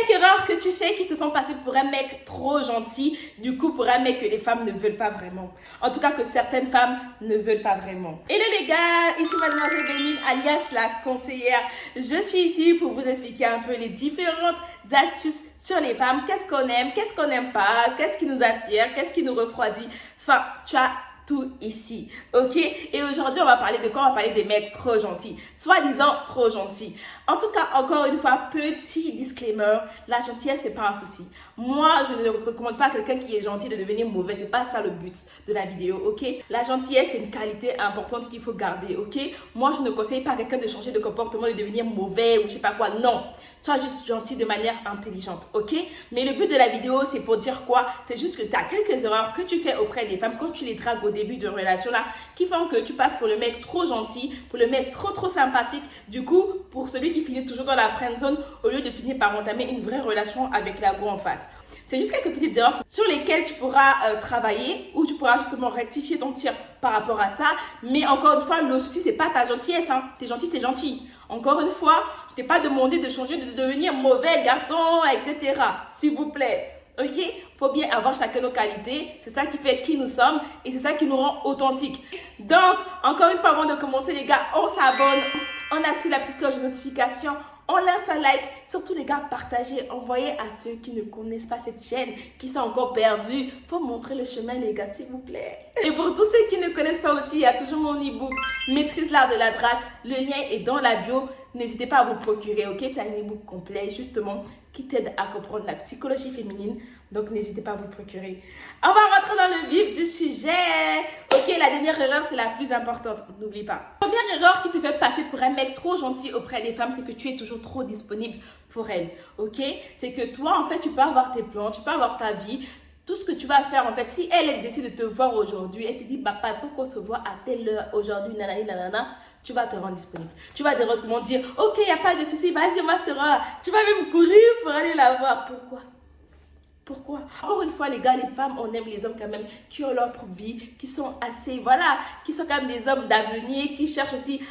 5 erreurs que tu fais qui te font passer pour un mec trop gentil, du coup pour un mec que les femmes ne veulent pas vraiment. En tout cas que certaines femmes ne veulent pas vraiment. Hello les gars, ici Mademoiselle Béline alias la conseillère. Je suis ici pour vous expliquer un peu les différentes astuces sur les femmes. Qu'est-ce qu'on aime, qu'est-ce qu'on n'aime pas, qu'est-ce qui nous attire, qu'est-ce qui nous refroidit. Enfin, tu as tout ici, ok? Et aujourd'hui, on va parler de quoi? On va parler des mecs trop gentils, soi-disant trop gentils. En tout cas, encore une fois, petit disclaimer, la gentillesse, c'est pas un souci. Moi, je ne recommande pas à quelqu'un qui est gentil de devenir mauvais, c'est pas ça le but de la vidéo, ok? La gentillesse, c'est une qualité importante qu'il faut garder, ok? Moi, je ne conseille pas à quelqu'un de changer de comportement, de devenir mauvais ou je sais pas quoi, non. Sois juste gentil de manière intelligente, ok? Mais le but de la vidéo, c'est pour dire quoi? C'est juste que tu as quelques erreurs que tu fais auprès des femmes quand tu les dragues au début de relation là, qui font que tu passes pour le mec trop gentil, pour le mec trop sympathique. Du coup, pour celui qui finit toujours dans la friend zone, au lieu de finir par entamer une vraie relation avec la go en face. C'est juste quelques petites erreurs sur lesquelles tu pourras travailler ou tu pourras justement rectifier ton tir par rapport à ça. Mais encore une fois, le souci, c'est pas ta gentillesse. Hein. T'es gentil, t'es gentil. Encore une fois, je t'ai pas demandé de changer, de devenir mauvais garçon, etc. S'il vous plaît. Ok? Faut bien avoir chacun nos qualités. C'est ça qui fait qui nous sommes et c'est ça qui nous rend authentiques. Donc, encore une fois, avant de commencer, les gars, on s'abonne, on active la petite cloche de notification. On lance un like, surtout les gars, partagez, envoyez à ceux qui ne connaissent pas cette chaîne, qui sont encore perdus. Faut montrer le chemin les gars, s'il vous plaît. Et pour tous ceux qui ne connaissent pas aussi, il y a toujours mon e-book Maîtrise l'art de la drague. Le lien est dans la bio. N'hésitez pas à vous procurer, ok? C'est un e-book complet justement qui t'aide à comprendre la psychologie féminine. Donc n'hésitez pas à vous le procurer. On va rentrer dans le vif du sujet. Ok, la dernière erreur, c'est la plus importante. N'oublie pas. La première erreur qui te fait passer pour un mec trop gentil auprès des femmes, c'est que tu es toujours trop disponible pour elles. Ok? C'est que toi, en fait, tu peux avoir tes plans, tu peux avoir ta vie. Tout ce que tu vas faire, en fait, si elle décide de te voir aujourd'hui, elle te dit, papa, il faut qu'on se voit à telle heure aujourd'hui, nanani, nanana, tu vas te rendre disponible. Tu vas directement dire, ok, il n'y a pas de souci, vas-y, ma soeur. Tu vas même courir pour aller la voir. Pourquoi? Pourquoi? Encore une fois, les gars, les femmes, on aime les hommes quand même qui ont leur propre vie, qui sont assez, voilà, qui sont quand même des hommes d'avenir, qui cherchent aussi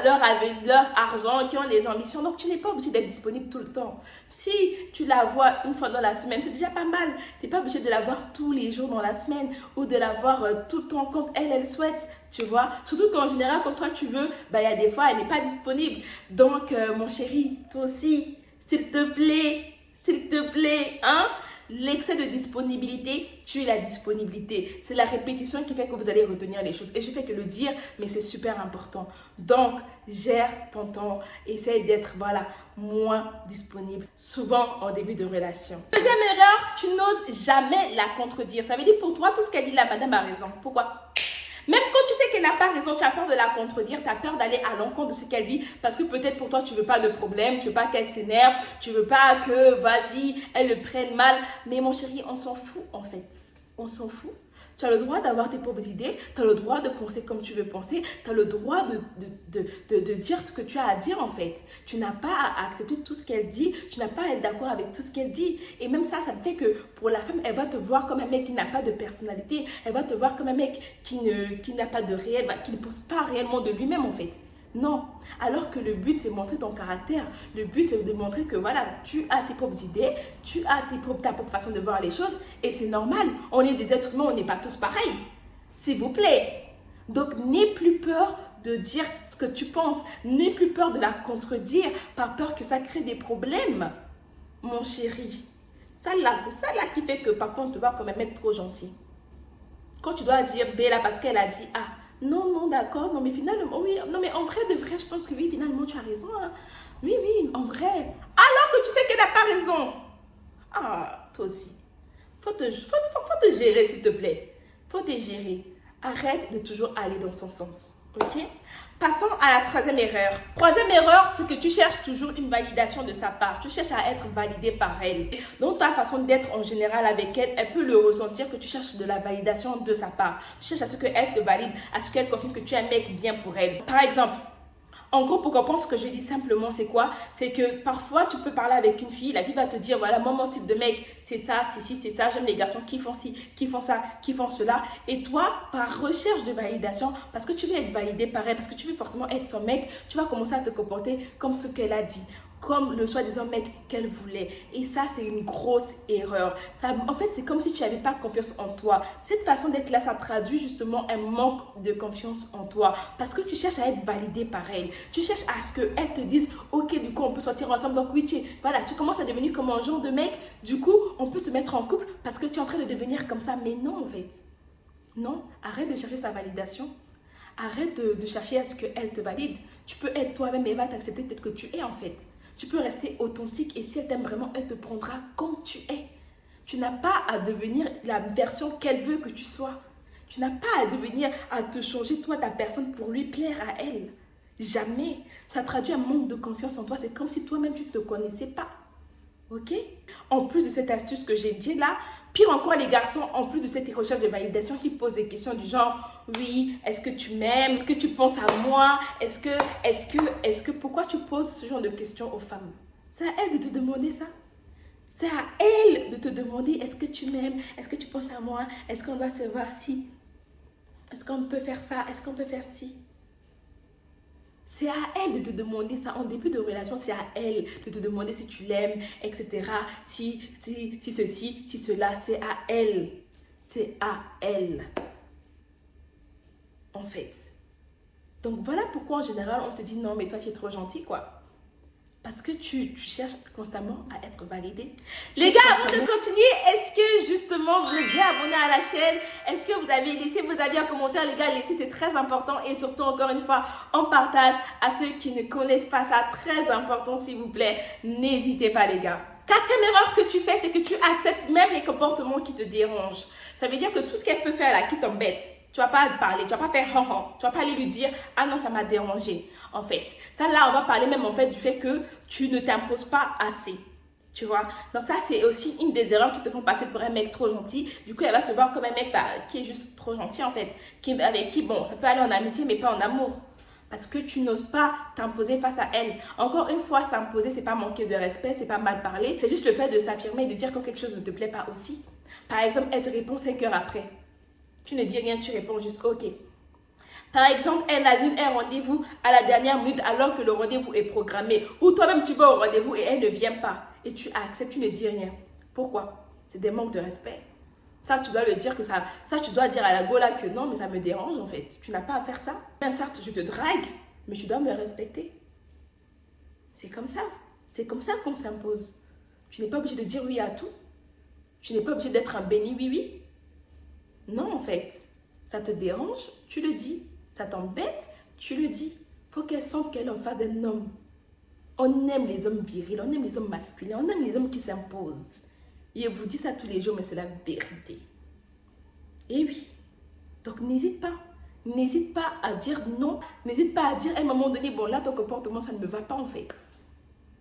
leur avenir, leur argent, qui ont des ambitions. Donc, tu n'es pas obligé d'être disponible tout le temps. Si tu la vois une fois dans la semaine, c'est déjà pas mal. Tu n'es pas obligé de la voir tous les jours dans la semaine ou de la voir tout le temps quand elle souhaite, tu vois. Surtout qu'en général, quand toi tu veux, il y a des fois, elle n'est pas disponible. Donc, mon chéri, toi aussi, s'il te plaît, hein? L'excès de disponibilité tue la disponibilité. C'est la répétition qui fait que vous allez retenir les choses. Et je fais que le dire, mais c'est super important. Donc, gère ton temps. Essaye d'être, voilà, moins disponible. Souvent en début de relation. Deuxième erreur, tu n'oses jamais la contredire. Ça veut dire pour toi, tout ce qu'elle dit, la madame a raison. Pourquoi? Même quand tu sais qu'elle n'a pas raison, tu as peur de la contredire, tu as peur d'aller à l'encontre de ce qu'elle dit parce que peut-être pour toi, tu ne veux pas de problème, tu ne veux pas qu'elle s'énerve, tu ne veux pas que, vas-y, elle le prenne mal. Mais mon chéri, on s'en fout en fait. On s'en fout. Tu as le droit d'avoir tes propres idées, tu as le droit de penser comme tu veux penser, tu as le droit de dire ce que tu as à dire en fait. Tu n'as pas à accepter tout ce qu'elle dit, tu n'as pas à être d'accord avec tout ce qu'elle dit. Et même ça fait que pour la femme, elle va te voir comme un mec qui n'a pas de personnalité, elle va te voir comme un mec qui n'a pas de réel, qui ne pense pas réellement de lui-même en fait. Non, alors que le but c'est de montrer ton caractère, le but c'est de montrer que voilà, tu as tes propres idées, tu as ta propre façon de voir les choses et c'est normal, on est des êtres humains, on n'est pas tous pareils, s'il vous plaît. Donc n'aie plus peur de dire ce que tu penses, n'aie plus peur de la contredire par peur que ça crée des problèmes, mon chéri. C'est ça là qui fait que parfois on te voit comme un mec trop gentil. Quand tu dois dire B là parce qu'elle a dit A. Non, d'accord, non, mais finalement, oui, non, mais en vrai, de vrai, je pense que oui, finalement, tu as raison. Hein. Oui, en vrai. Alors que tu sais qu'elle n'a pas raison. Ah, toi aussi. Faut te gérer, s'il te plaît. Faut te gérer. Arrête de toujours aller dans son sens. Ok? Passons à la troisième erreur. Troisième erreur, c'est que tu cherches toujours une validation de sa part. Tu cherches à être validé par elle. Donc, ta façon d'être en général avec elle, elle peut le ressentir que tu cherches de la validation de sa part. Tu cherches à ce qu'elle te valide, à ce qu'elle confirme que tu es un mec bien pour elle. Par exemple, en gros, pour comprendre ce que je dis simplement, c'est quoi? C'est que parfois, tu peux parler avec une fille, la fille va te dire, voilà, moi, mon style de mec, c'est ça, c'est ça, j'aime les garçons qui font ci, qui font ça, qui font cela. Et toi, par recherche de validation, parce que tu veux être validé par elle, parce que tu veux forcément être son mec, tu vas commencer à te comporter comme ce qu'elle a dit. comme le soi-disant mec qu'elle voulait. Et ça, c'est une grosse erreur. Ça, en fait, c'est comme si tu n'avais pas confiance en toi. Cette façon d'être là, ça traduit justement un manque de confiance en toi. Parce que tu cherches à être validé par elle. Tu cherches à ce qu'elle te dise, ok, du coup, on peut sortir ensemble. Donc oui, tu commences à devenir comme un genre de mec. Du coup, on peut se mettre en couple parce que tu es en train de devenir comme ça. Mais non, en fait. Non, arrête de chercher sa validation. Arrête de chercher à ce qu'elle te valide. Tu peux être toi-même et elle va t'accepter tel que tu es en fait. Tu peux rester authentique et si elle t'aime vraiment, elle te prendra comme tu es. Tu n'as pas à devenir la version qu'elle veut que tu sois. Tu n'as pas à devenir, à te changer toi, ta personne pour lui plaire à elle. Jamais. Ça traduit un manque de confiance en toi. C'est comme si toi-même tu ne te connaissais pas. Ok? En plus de cette astuce que j'ai dit là, pire encore les garçons, en plus de cette recherche de validation qui posent des questions du genre, oui, est-ce que tu m'aimes? Est-ce que tu penses à moi? Pourquoi tu poses ce genre de questions aux femmes? C'est à elles de te demander ça. C'est à elles de te demander, est-ce que tu m'aimes? Est-ce que tu penses à moi? Est-ce qu'on doit se voir ci? Est-ce qu'on peut faire ça? Est-ce qu'on peut faire ci? C'est à elle de te demander ça. En début de relation, c'est à elle de te demander si tu l'aimes, etc. Si ceci, si cela. C'est à elle. C'est à elle. En fait. Donc voilà pourquoi en général, on te dit non, mais toi, tu es trop gentil, quoi. Parce que tu cherches constamment à être validé. Les gars, avant de continuer, est-ce que justement vous êtes bien abonné à la chaîne? Est-ce que vous avez laissé vos avis en commentaire? Les gars, laissez, c'est très important. Et surtout, encore une fois, on partage à ceux qui ne connaissent pas ça. Très important, s'il vous plaît. N'hésitez pas, les gars. Quatrième erreur que tu fais, c'est que tu acceptes même les comportements qui te dérangent. Ça veut dire que tout ce qu'elle peut faire là, qui t'embête, tu vas pas parler, tu vas pas faire tu vas pas aller lui dire ah non ça m'a dérangé en fait. Ça là on va parler même en fait du fait que tu ne t'imposes pas assez. Tu vois, donc ça c'est aussi une des erreurs qui te font passer pour un mec trop gentil. Du coup elle va te voir comme un mec qui est juste trop gentil en fait, avec qui bon ça peut aller en amitié mais pas en amour. Parce que tu n'oses pas t'imposer face à elle. Encore une fois, s'imposer, c'est pas manquer de respect, c'est pas mal parler. C'est juste le fait de s'affirmer et de dire quand quelque chose ne te plaît pas aussi. Par exemple, elle te répond 5 heures après. Tu ne dis rien, tu réponds juste OK. Par exemple, elle annule un rendez-vous à la dernière minute alors que le rendez-vous est programmé. Ou toi-même, tu vas au rendez-vous et elle ne vient pas. Et tu acceptes, tu ne dis rien. Pourquoi? C'est des manques de respect. Ça, tu dois le dire que ça tu dois dire à la go là que non, mais ça me dérange en fait. Tu n'as pas à faire ça. Bien certes, je te drague, mais tu dois me respecter. C'est comme ça. C'est comme ça qu'on s'impose. Tu n'es pas obligé de dire oui à tout. Tu n'es pas obligé d'être un béni oui. Non, en fait, ça te dérange, tu le dis. Ça t'embête, tu le dis. Faut qu'elle sente qu'elle est en face d'un homme. On aime les hommes virils, on aime les hommes masculins, on aime les hommes qui s'imposent. Et elle vous dit ça tous les jours, mais c'est la vérité. Et oui. Donc, n'hésite pas. N'hésite pas à dire non. N'hésite pas à dire à un moment donné, bon, là, ton comportement, ça ne me va pas, en fait.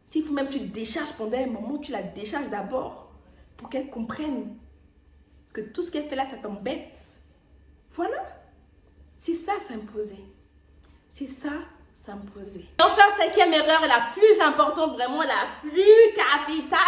S'il faut même que tu te décharges pendant un moment, tu la décharges d'abord pour qu'elle comprenne que tout ce qu'elle fait là, ça t'embête. Voilà. C'est ça, s'imposer. C'est ça, s'imposer. Enfin, cinquième erreur, la plus importante, vraiment la plus capitale,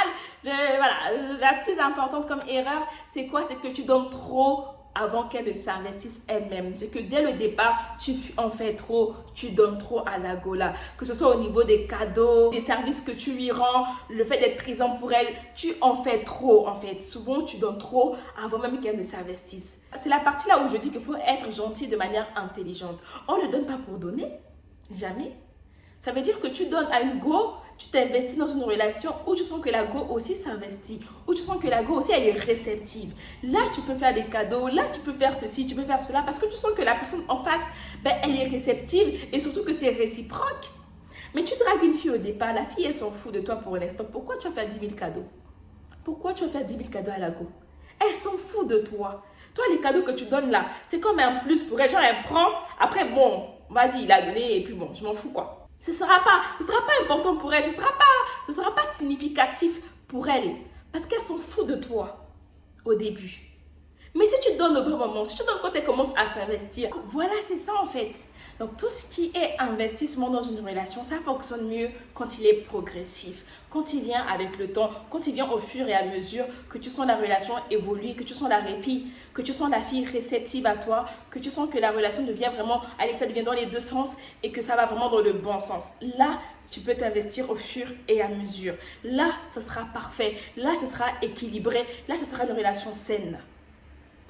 la plus importante comme erreur, c'est quoi? C'est que tu donnes trop avant qu'elle ne s'investisse elle-même. C'est que dès le départ, tu en fais trop, tu donnes trop à la gola. Que ce soit au niveau des cadeaux, des services que tu lui rends, le fait d'être présent pour elle, tu en fais trop en fait. Souvent, tu donnes trop avant même qu'elle ne s'investisse. C'est la partie là où je dis qu'il faut être gentil de manière intelligente. On ne donne pas pour donner. Jamais. Ça veut dire que tu donnes à une go, tu t'investis dans une relation où tu sens que la go aussi s'investit, où tu sens que la go aussi elle est réceptive. Là, tu peux faire des cadeaux, là, tu peux faire ceci, tu peux faire cela, parce que tu sens que la personne en face, elle est réceptive et surtout que c'est réciproque. Mais tu dragues une fille au départ, la fille, elle s'en fout de toi pour l'instant. Pourquoi tu vas faire 10 000 cadeaux? Pourquoi tu vas faire 10 000 cadeaux à la go? Elle s'en fout de toi. Toi, les cadeaux que tu donnes là, c'est comme un plus pour elle. Genre, elle prend, après, bon, vas-y, il a donné et puis bon, je m'en fous quoi. Ce sera pas important pour elle, ce sera pas significatif pour elle. Parce qu'elle s'en fout de toi au début. Mais si tu donnes au bon moment, si tu donnes quand elle commence à s'investir, voilà, c'est ça en fait. Donc tout ce qui est investissement dans une relation, ça fonctionne mieux quand il est progressif, quand il vient avec le temps, quand il vient au fur et à mesure que tu sens la relation évoluer, que tu sens la fille réceptive à toi, que tu sens que la relation devient vraiment, allez, ça devient dans les deux sens et que ça va vraiment dans le bon sens. Là, tu peux t'investir au fur et à mesure. Là, ce sera parfait. Là, ce sera équilibré. Là, ce sera une relation saine.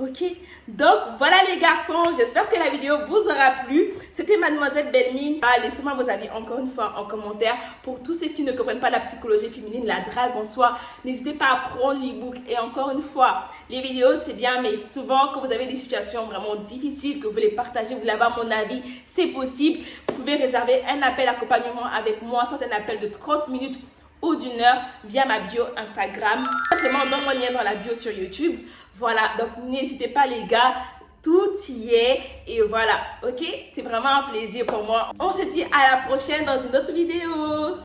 Ok, donc voilà les garçons, j'espère que la vidéo vous aura plu. C'était Mademoiselle Belmine. Laissez-moi vos avis encore une fois en commentaire. Pour tous ceux qui ne comprennent pas la psychologie féminine, la drague en soi, n'hésitez pas à prendre l'e-book. Et encore une fois, les vidéos c'est bien, mais souvent quand vous avez des situations vraiment difficiles, que vous voulez partager, vous voulez avoir mon avis, c'est possible. Vous pouvez réserver un appel accompagnement avec moi, soit un appel de 30 minutes ou d'1 heure via ma bio Instagram, simplement dans mon lien dans la bio sur YouTube. Voilà, donc n'hésitez pas les gars, tout y est et voilà, ok? C'est vraiment un plaisir pour moi. On se dit à la prochaine dans une autre vidéo.